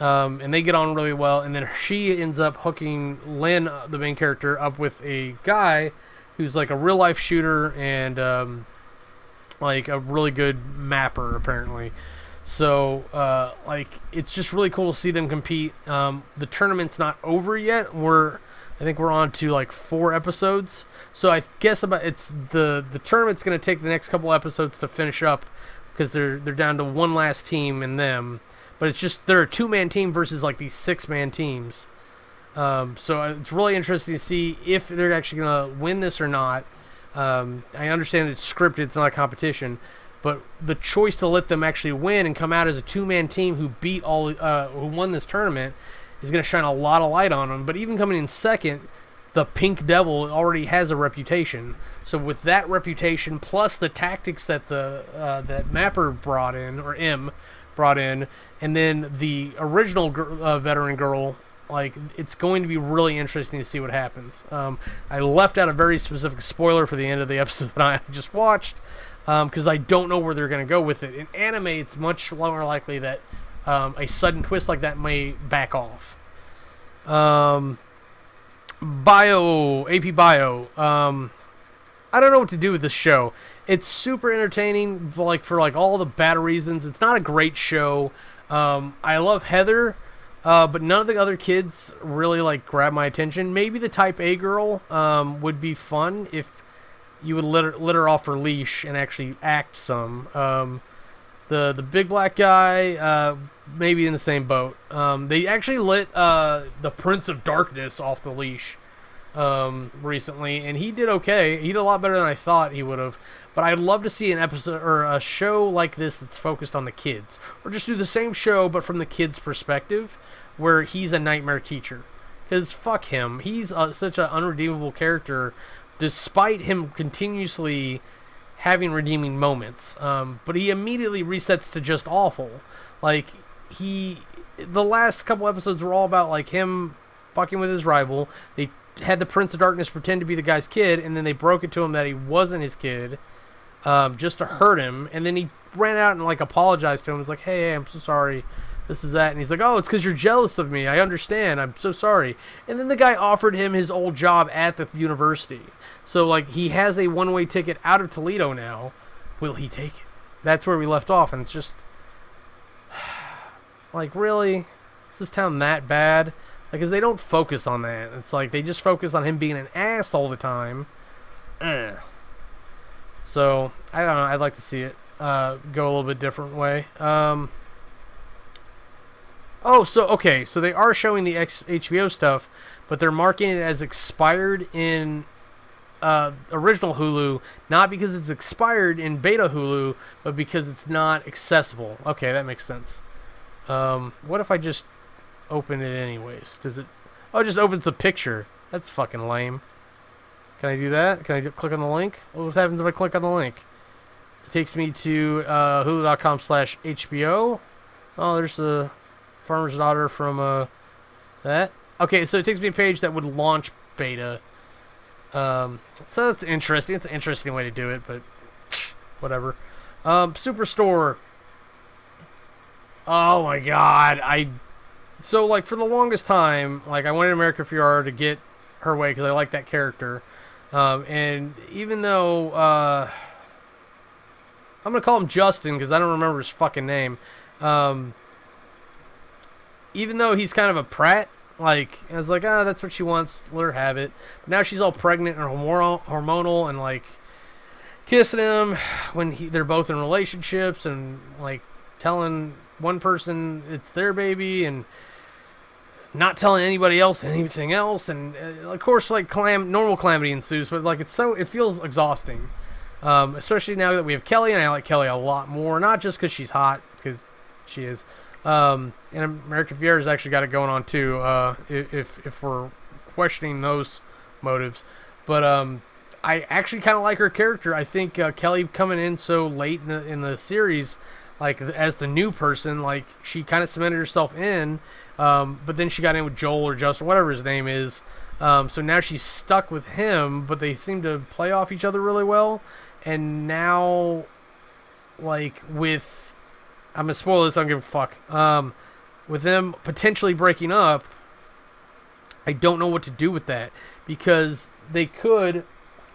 and they get on really well. And then she ends up hooking Lynn, the main character, up with a guy who's like a real life shooter and like a really good mapper apparently. So like it's just really cool to see them compete. The tournament's not over yet. I think we're on to like 4 episodes. So I guess it's the tournament's going to take the next couple episodes to finish up because they're down to one last team in them. But it's just they're a 2-man team versus like these 6-man teams. So it's really interesting to see if they're actually going to win this or not. I understand it's scripted, it's not a competition, but the choice to let them actually win and come out as a 2-man team who who won this tournament is going to shine a lot of light on them. But even coming in second, the Pink Devil already has a reputation. So with that reputation plus the tactics that that Mapper brought in, or M brought in, and then the original veteran girl, like, it's going to be really interesting to see what happens. I left out a very specific spoiler for the end of the episode that I just watched, because I don't know where they're going to go with it. In anime, it's much more likely that a sudden twist like that may back off. AP Bio. I don't know what to do with this show. It's super entertaining, like, for like all the bad reasons. It's not a great show. I love Heather. But none of the other kids really like grab my attention. Maybe the Type A girl would be fun if you would let her off her leash and actually act some. The big black guy, maybe in the same boat. They actually let the Prince of Darkness off the leash recently, and he did okay. He did a lot better than I thought he would have. But I'd love to see an episode or a show like this that's focused on the kids, or just do the same show but from the kids' perspective, where he's a nightmare teacher. Because fuck him, he's such an unredeemable character, despite him continuously having redeeming moments. But he immediately resets to just awful. Like, the last couple episodes were all about like him fucking with his rival. They had the Prince of Darkness pretend to be the guy's kid, and then they broke it to him that he wasn't his kid. Just to hurt him, and then he ran out and like apologized to him. He was like, hey, I'm so sorry, this is that, and he's like, oh, it's because you're jealous of me, I understand, I'm so sorry. And then the guy offered him his old job at the university, so like he has a one-way ticket out of Toledo now. Will he take it? That's where we left off, and it's just like, really, is this town that bad? Like, because they don't focus on that. It's like they just focus on him being an ass all the time. So, I don't know, I'd like to see it go a little bit different way. Okay, so they are showing the HBO stuff, but they're marking it as expired in original Hulu, not because it's expired in beta Hulu, but because it's not accessible. Okay, that makes sense. What if I just open it anyways? Does it... Oh, it just opens the picture. That's fucking lame. Can I do that? Can I click on the link? What happens if I click on the link? It takes me to hulu.com/HBO. Oh, there's the farmer's daughter from that. Okay, so it takes me to a page that would launch beta. So that's interesting. It's an interesting way to do it, but whatever. Superstore. Oh my god. So, like, for the longest time, like, I wanted America Ferrera to get her way because I like that character. And even though, I'm going to call him Justin because I don't remember his fucking name. Even though he's kind of a prat, like, I was like, that's what she wants, let her have it. But now she's all pregnant and hormonal and, like, kissing him when they're both in relationships and, like, telling one person it's their baby and not telling anybody else anything else, and of course, like, normal calamity ensues, but like it feels exhausting, especially now that we have Kelly, and I like Kelly a lot more, not just because she's hot, because she is, and American Ferrera's actually got it going on too, if we're questioning those motives, but I actually kind of like her character. I think Kelly coming in so late in the series, like, as the new person, like, she kind of cemented herself in. But then she got in with Joel or Justin, whatever his name is. So now she's stuck with him, but they seem to play off each other really well. And now, like, I'm going to spoil this, I don't give a fuck. with them potentially breaking up, I don't know what to do with that, because they could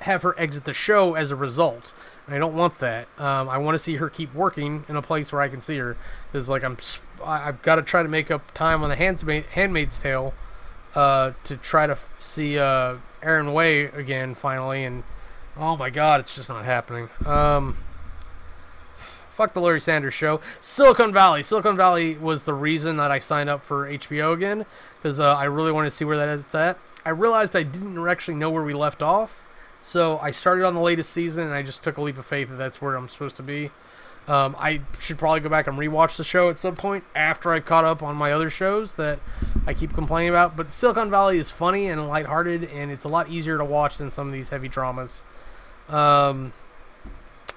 have her exit the show as a result. And I don't want that. I want to see her keep working in a place where I can see her. Because like I've got to try to make up time on the Handmaid's Tale to try to see Aaron Way again finally. And oh my God, it's just not happening. Fuck the Larry Sanders Show. Silicon Valley. Silicon Valley was the reason that I signed up for HBO again, because I really wanted to see where that is at. I realized I didn't actually know where we left off, so I started on the latest season, and I just took a leap of faith that that's where I'm supposed to be. I should probably go back and rewatch the show at some point after I've caught up on my other shows that I keep complaining about. But Silicon Valley is funny and lighthearted, and it's a lot easier to watch than some of these heavy dramas.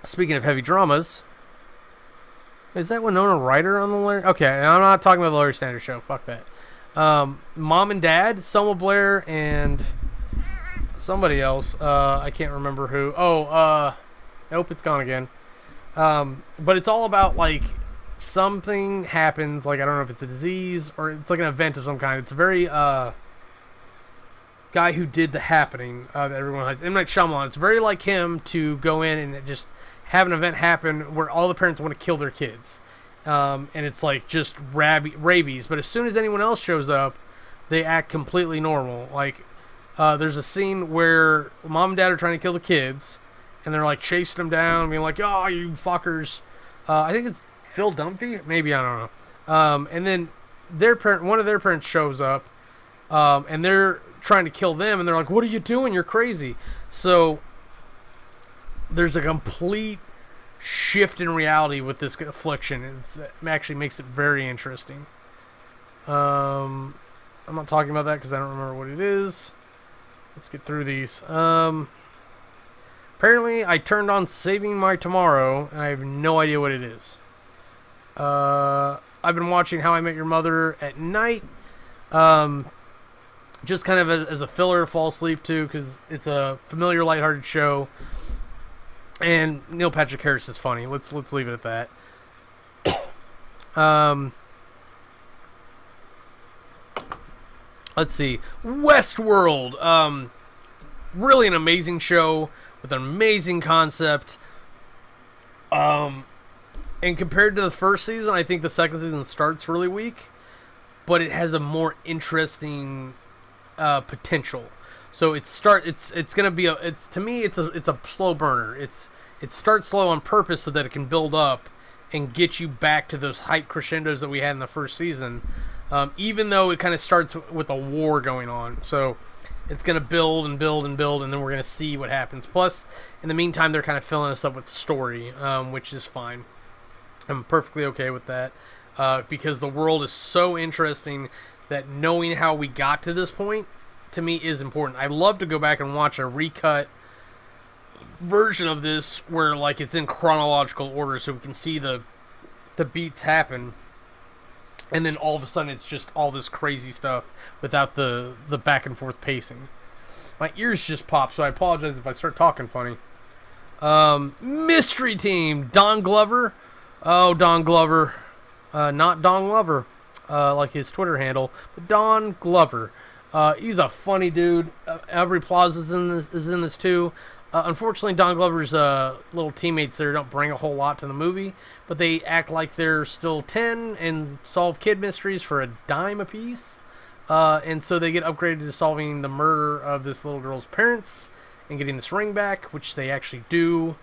Speaking of heavy dramas... Is that Winona Ryder on the Larry? Okay, I'm not talking about the Larry Sanders Show. Fuck that. Mom and Dad, Selma Blair, and somebody else. I can't remember who. Nope, it's gone again. But it's all about, like, something happens. Like, I don't know if it's a disease or it's like an event of some kind. It's very, guy who did The Happening that everyone has. M. Night Shyamalan. It's very like him to go in and just have an event happen where all the parents want to kill their kids. And it's like just rabies. But as soon as anyone else shows up, they act completely normal. Like, there's a scene where mom and dad are trying to kill the kids, and they're like chasing them down, being like, "Oh, you fuckers!" I think it's Phil Dunphy, maybe, I don't know. And then one of their parents shows up, and they're trying to kill them, and they're like, "What are you doing? You're crazy!" So there's a complete shift in reality with this affliction. It actually makes it very interesting. I'm not talking about that because I don't remember what it is. Let's get through these. Apparently, I turned on Saving My Tomorrow, and I have no idea what it is. I've been watching How I Met Your Mother at night. Just kind of as a filler to fall asleep to, because it's a familiar, lighthearted show. And Neil Patrick Harris is funny. Let's leave it at that. Let's see. Westworld. Really an amazing show with an amazing concept. And compared to the first season, I think the second season starts really weak, but it has a more interesting potential. So it's gonna be to me it's a slow burner. It starts slow on purpose so that it can build up and get you back to those height crescendos that we had in the first season. Even though it kind of starts with a war going on, so it's gonna build and build and build, and then we're gonna see what happens. Plus, in the meantime, they're kind of filling us up with story, which is fine. I'm perfectly okay with that because the world is so interesting that knowing how we got to this point, to me, is important. I'd love to go back and watch a recut version of this where, like, it's in chronological order so we can see the beats happen, and then all of a sudden it's just all this crazy stuff without the back and forth pacing. My ears just popped, so I apologize if I start talking funny. Mystery Team, Don Glover. Oh, Don Glover. Not Don Glover, like his Twitter handle, but Don Glover. He's a funny dude. Aubrey Plaza is in this too. Unfortunately, Don Glover's little teammates there don't bring a whole lot to the movie, but they act like they're still 10 and solve kid mysteries for a dime apiece. And so they get upgraded to solving the murder of this little girl's parents and getting this ring back, which they actually do,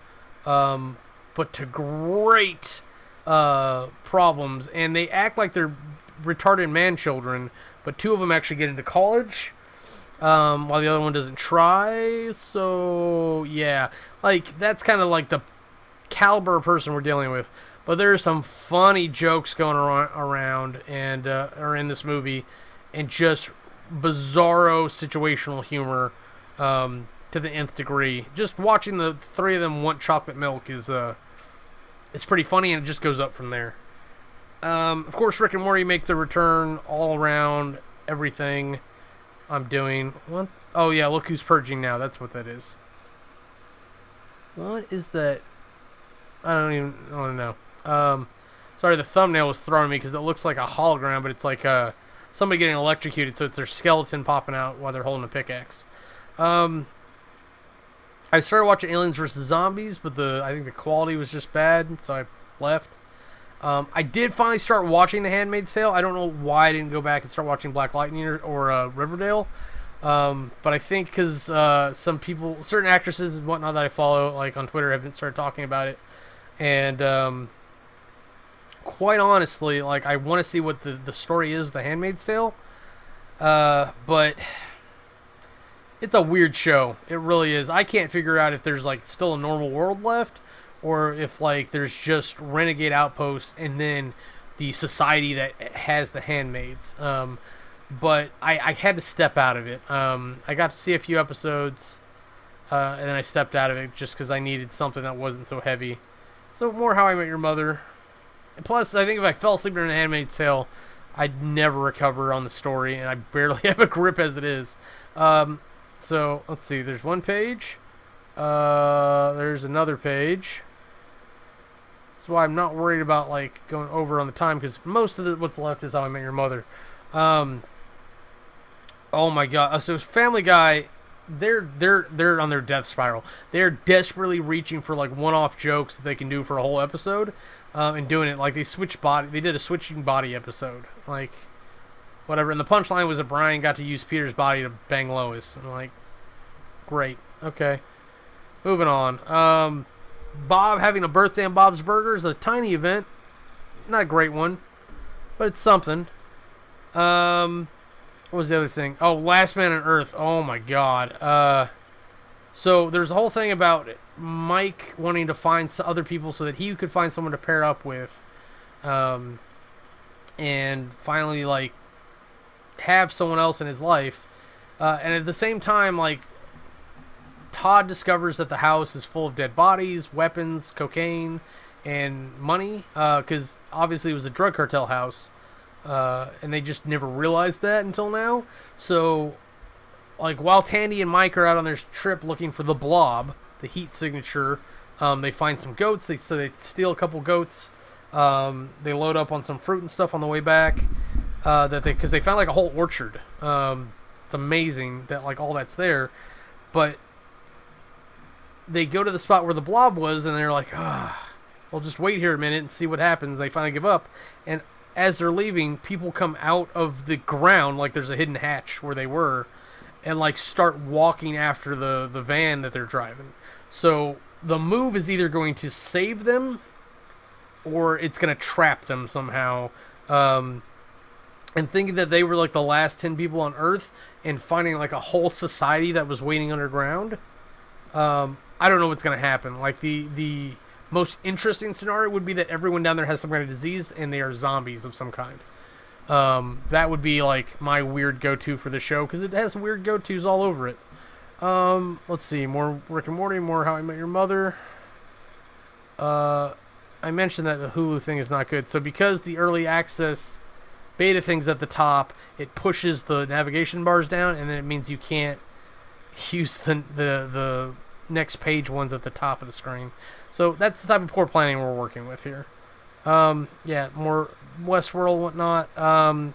but to great problems. And they act like they're retarded man children, but two of them actually get into college, while the other one doesn't try. So yeah, like, that's kind of like the caliber of person we're dealing with. But there are some funny jokes going around and are in this movie, and just bizarro situational humor to the nth degree. Just watching the three of them want chocolate milk is it's pretty funny, and it just goes up from there. Of course, Rick and Morty make the return all around everything I'm doing. What? Oh, yeah, look who's purging now. That's what that is. What is that? I don't even want to know. Sorry, the thumbnail was throwing me because it looks like a hologram, but it's like somebody getting electrocuted, so it's their skeleton popping out while they're holding a pickaxe. I started watching Aliens vs. Zombies, but I think the quality was just bad, so I left. I did finally start watching The Handmaid's Tale. I don't know why I didn't go back and start watching Black Lightning or Riverdale. But I think because some people, certain actresses and whatnot that I follow, like on Twitter, have started talking about it. And quite honestly, like, I want to see what the story is with The Handmaid's Tale. But it's a weird show. It really is. I can't figure out if there's like still a normal world left, or if like there's just renegade outposts and then the society that has the handmaids. But I had to step out of it. I got to see a few episodes, and then I stepped out of it just because I needed something that wasn't so heavy. So more How I Met Your Mother. And plus, I think if I fell asleep during The Handmaid's Tale, I'd never recover on the story, and I barely have a grip as it is. So let's see. There's one page. There's another page. That's why I'm not worried about like going over on the time, because most of what's left is How I Met Your Mother. Oh my god! So Family Guy, they're on their death spiral. They're desperately reaching for like one-off jokes that they can do for a whole episode, and doing it like they switched body. They did a switching body episode, like whatever. And the punchline was that Brian got to use Peter's body to bang Lois. I'm like, great, okay. Moving on. Bob having a birthday on Bob's Burgers, a tiny event, not a great one, but it's something. What was the other thing? Oh, Last Man on Earth. Oh my god. So there's a whole thing about Mike wanting to find other people so that he could find someone to pair up with, and finally like have someone else in his life. And at the same time, like, Todd discovers that the house is full of dead bodies, weapons, cocaine, and money, because obviously it was a drug cartel house. And they just never realized that until now. So, like, while Tandy and Mike are out on their trip looking for the blob, the heat signature, they find some goats. So they steal a couple goats. They load up on some fruit and stuff on the way back. Because they found like a whole orchard. It's amazing that like all that's there. But they go to the spot where the blob was, and they're like, we'll just wait here a minute and see what happens. They finally give up, and as they're leaving, people come out of the ground, like there's a hidden hatch where they were, and like start walking after the van that they're driving. So the move is either going to save them, or it's going to trap them somehow. And thinking that they were like the last 10 people on Earth, and finding like a whole society that was waiting underground. I don't know what's going to happen. Like the most interesting scenario would be that everyone down there has some kind of disease and they are zombies of some kind. That would be like my weird go-to for the show, because it has weird go-tos all over it. Let's see, more Rick and Morty, more How I Met Your Mother. I mentioned that the Hulu thing is not good. So because the early access beta thing's at the top, it pushes the navigation bars down, and then it means you can't use the next page ones at the top of the screen. So that's the type of poor planning we're working with here. Yeah, more Westworld and whatnot. A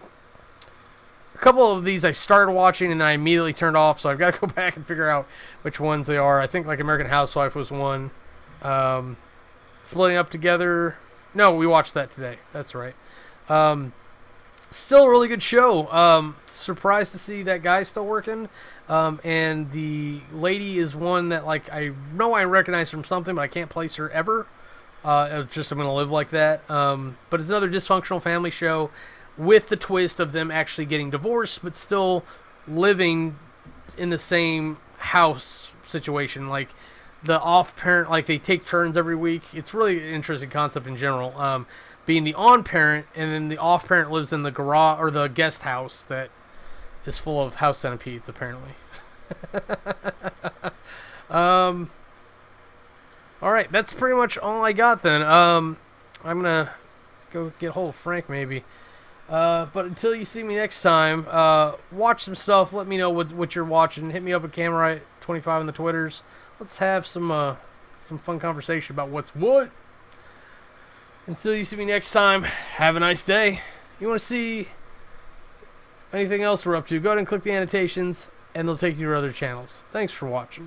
couple of these I started watching and then I immediately turned off, so I've got to go back and figure out which ones they are. I think like American Housewife was one. Splitting Up Together. No, we watched that today. That's right. Still a really good show. Surprised to see that guy still working. And the lady is one that like I know I recognize from something, but I can't place her ever. It's just I'm gonna live like that. But it's another dysfunctional family show with the twist of them actually getting divorced, but still living in the same house situation. Like the off parent, like they take turns every week. It's really an interesting concept in general. Being the on parent, and then the off parent lives in the garage or the guest house that is full of house centipedes, apparently. Alright, that's pretty much all I got then. I'm gonna go get a hold of Frank maybe. But until you see me next time, watch some stuff. Let me know what you're watching. Hit me up at Kamurai25 on the Twitters. Let's have some fun conversation about what's what. Until you see me next time, have a nice day. You want to see anything else we're up to, go ahead and click the annotations, and they'll take you to other channels. Thanks for watching.